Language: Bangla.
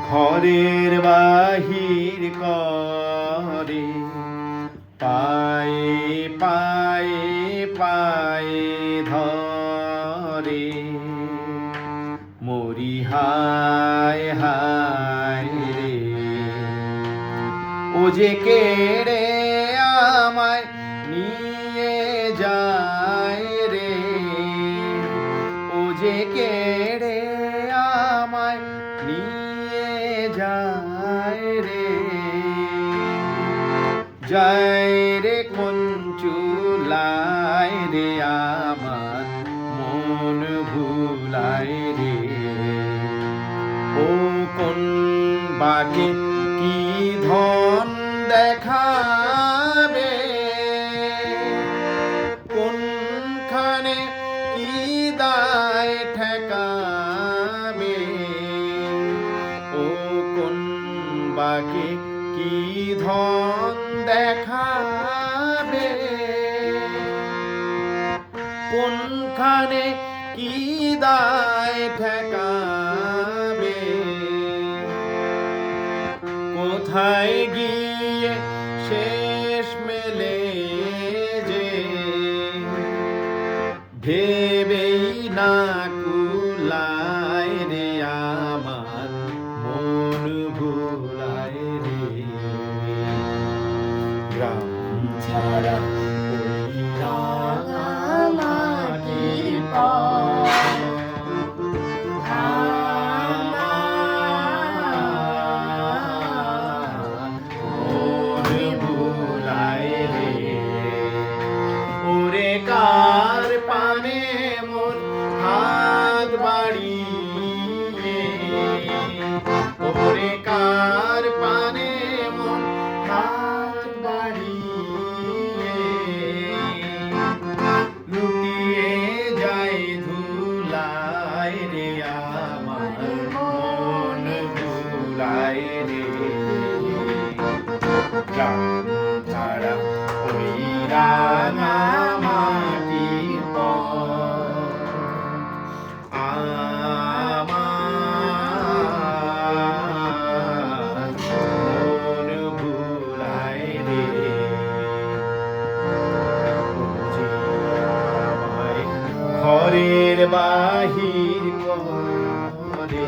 ঘরের বাহির করে পায়ে পায়ে পায়ে ধরে মরি হায় হায় রে ও যে কেড়ে আমায় নিয়ে যায় রে ও যে কেড়ে আমায় নিয়ে যায় রে যায় রে কোন চুলায় রে আমার মন ভুলায় রে ও কোন বাগে কি ধন দেখাবে কোনখানে কি দায় ঠেকাবে ও কোন বাগে কি ধন দেখাবে কোনখানে কি দায় ঠেকাবে কোথায় গিয়ে শেষ মেলে যে ভেবেই না কুলায় রে আমার মন ভুলায় রে গ্রাম ছাড়া ওই রাঙা মাটির পথ কার পানে মোর হাত বাড়িয়ে ওরে কার পানে মোর হাত বাড়িয়ে লুটিয়ে যায় ধুলায় রে আমার মন ভুলায় রে ছাড়া ওই রাঙা মাটির পথ আমার মন ভুলায় রে ঘরের বাহির করে